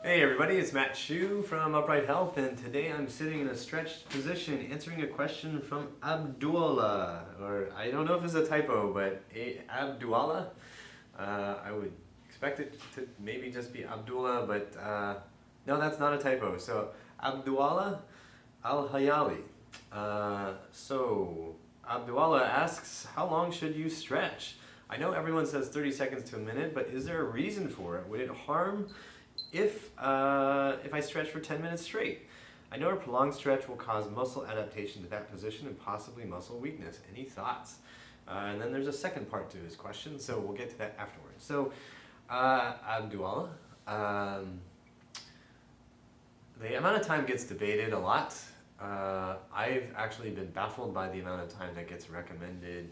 Hey everybody, it's Matt Shu from Upright Health, and today I'm sitting in a stretched position answering a question from Abdullah, or I don't know if it's a typo, but Abdullah. I would expect it to maybe just be Abdullah, but no, that's not a typo. So Abdullah Al-Hayali. So Abdullah asks, how long should you stretch? I know everyone says 30 seconds to a minute, but is there a reason for it? Would it harm if I stretch for 10 minutes straight? I know a prolonged stretch will cause muscle adaptation to that position and possibly muscle weakness. Any thoughts? And then there's a second part to his question, so we'll get to that afterwards. So, Abdullah, the amount of time gets debated a lot. I've actually been baffled by the amount of time that gets recommended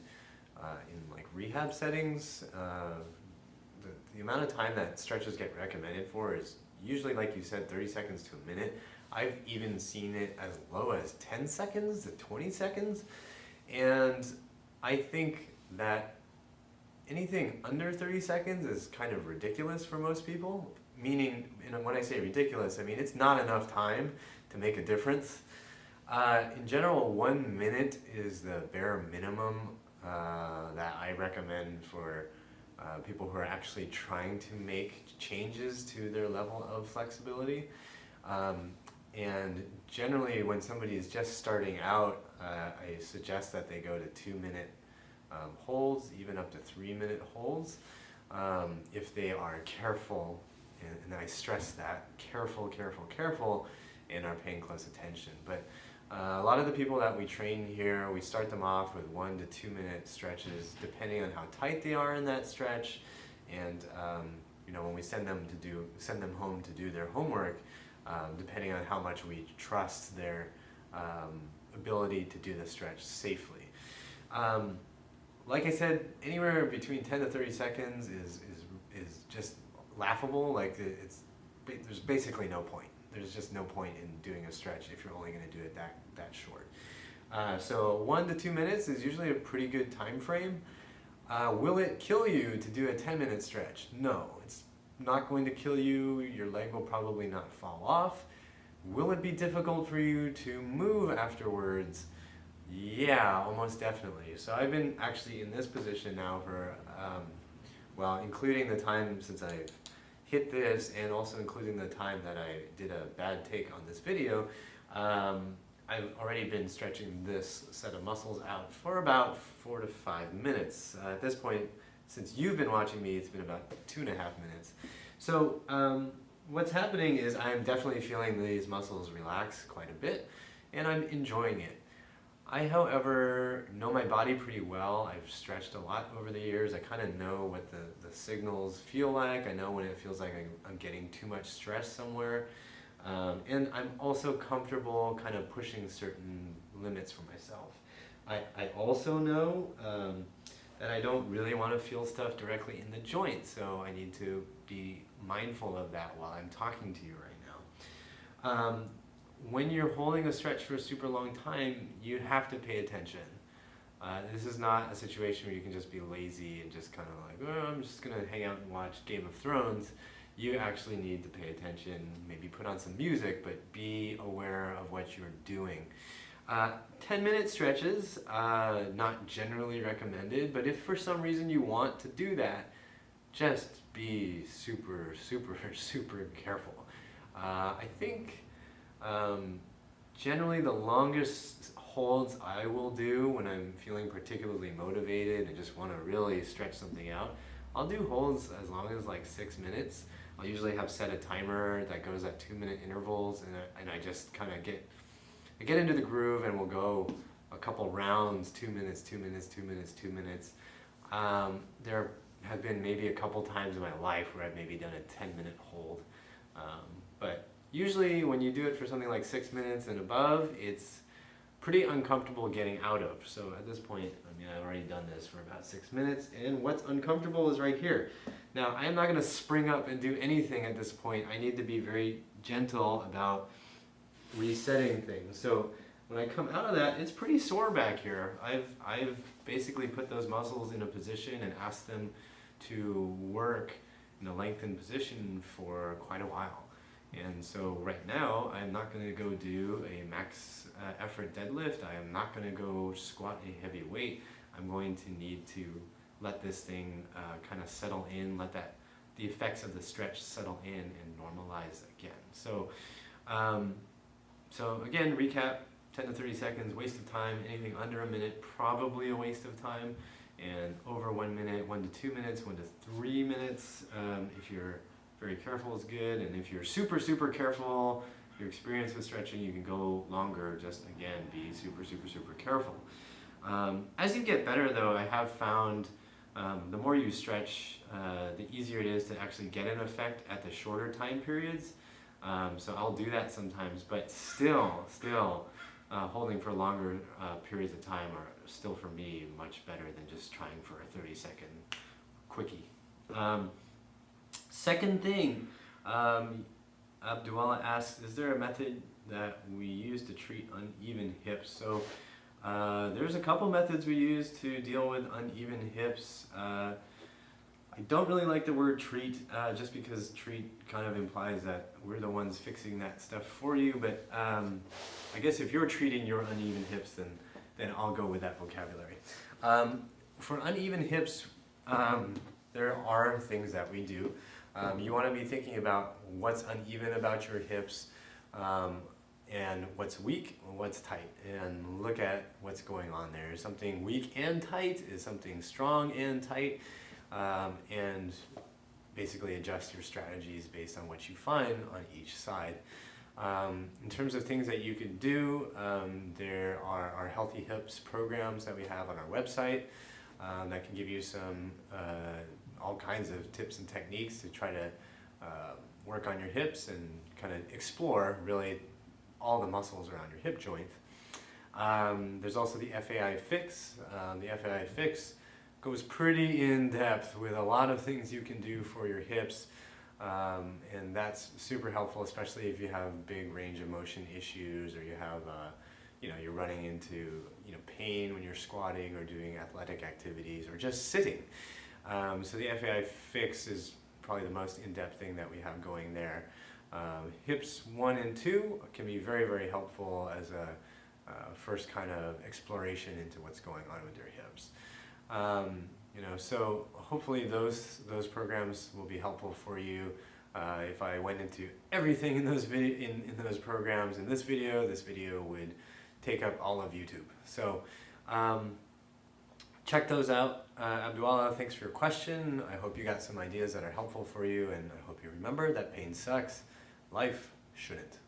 in like rehab settings. The amount of time that stretches get recommended for is usually, like you said, 30 seconds to a minute. I've even seen it as low as 10 seconds to 20 seconds. And I think that anything under 30 seconds is kind of ridiculous for most people. Meaning, when I say ridiculous, I mean it's not enough time to make a difference. In general, 1 minute is the bare minimum that I recommend for people who are actually trying to make changes to their level of flexibility. And generally, when somebody is just starting out, I suggest that they go to 2-minute holds, even up to 3-minute holds, if they are careful, and I stress that, careful, and are paying close attention. But a lot of the people that we train here, we start them off with 1 to 2 minute stretches, depending on how tight they are in that stretch, and when we send them home to do their homework, depending on how much we trust their ability to do the stretch safely. Like I said, anywhere between 10 to 30 seconds is just laughable. Like there's basically no point. There's just no point in doing a stretch if you're only going to do it that short. So 1 to 2 minutes is usually a pretty good time frame. Will it kill you to do a 10-minute stretch? No, it's not going to kill you. Your leg will probably not fall off. Will it be difficult for you to move afterwards? Yeah, almost definitely. So I've been actually in this position now for, including the time since I've hit this, and also including the time that I did a bad take on this video, I've already been stretching this set of muscles out for about 4 to 5 minutes. At this point, since you've been watching me, it's been about 2.5 minutes. So what's happening is I'm definitely feeling these muscles relax quite a bit, and I'm enjoying it. I, however, know my body pretty well. I've stretched a lot over the years. I kind of know what the signals feel like. I know when it feels like I'm getting too much stress somewhere. And I'm also comfortable kind of pushing certain limits for myself. I also know that I don't really want to feel stuff directly in the joint, so I need to be mindful of that while I'm talking to you right now. When you're holding a stretch for a super long time, you have to pay attention. This is not a situation where you can just be lazy and just kind of like, oh, I'm just going to hang out and watch Game of Thrones. You actually need to pay attention, maybe put on some music, but be aware of what you're doing. 10-minute stretches, not generally recommended, but if for some reason you want to do that, just be super careful. I think generally the longest holds I will do when I'm feeling particularly motivated and just want to really stretch something out, I'll do holds as long as like 6 minutes. I'll usually have set a timer that goes at 2-minute intervals, and I just kind of get into the groove, and we'll go a couple rounds, 2 minutes. There have been maybe a couple times in my life where I've maybe done a 10-minute hold, but usually when you do it for something like 6 minutes and above, it's pretty uncomfortable getting out of. So at this point, I've already done this for about 6 minutes, and what's uncomfortable is right here. Now, I am not going to spring up and do anything at this point. I need to be very gentle about resetting things. So when I come out of that, it's pretty sore back here. I've basically put those muscles in a position and asked them to work in a lengthened position for quite a while. And so right now, I'm not going to go do a max effort deadlift. I am not going to go squat a heavy weight. I'm going to need to let this thing kind of settle in, let the effects of the stretch settle in and normalize again. So again, recap, 10 to 30 seconds, waste of time. Anything under a minute, probably a waste of time. And over 1 minute, 1 to 2 minutes, 1 to 3 minutes, if you're very careful is good. And if you're super, super careful, your experience with stretching, you can go longer. Just again, be super, super, super careful. As you get better though, I have found the more you stretch, the easier it is to actually get an effect at the shorter time periods. So I'll do that sometimes, but still, holding for longer periods of time are still for me much better than just trying for a 30-second quickie. Second thing, Abdullah asks, is there a method that we use to treat uneven hips? So there's a couple methods we use to deal with uneven hips. I don't really like the word treat, just because treat kind of implies that we're the ones fixing that stuff for you, but I guess if you're treating your uneven hips, then I'll go with that vocabulary. For uneven hips, there are things that we do. You want to be thinking about what's uneven about your hips, and what's weak and what's tight, and look at what's going on there. Is something weak and tight? Is something strong and tight? And basically adjust your strategies based on what you find on each side. In terms of things that you can do, there are our Healthy Hips programs that we have on our website that can give you some all kinds of tips and techniques to try to work on your hips and kind of explore really all the muscles around your hip joint. There's also the FAI Fix. The FAI Fix goes pretty in depth with a lot of things you can do for your hips, and that's super helpful, especially if you have big range of motion issues, or you have you're running into pain when you're squatting or doing athletic activities or just sitting. So the FAI Fix is probably the most in-depth thing that we have going there. Hips 1 and 2 can be very, very helpful as a first kind of exploration into what's going on with your hips. So hopefully those programs will be helpful for you. If I went into everything in those in those programs in this video would take up all of YouTube. So check those out. Abdullah, thanks for your question. I hope you got some ideas that are helpful for you, and I hope you remember that pain sucks. Life shouldn't.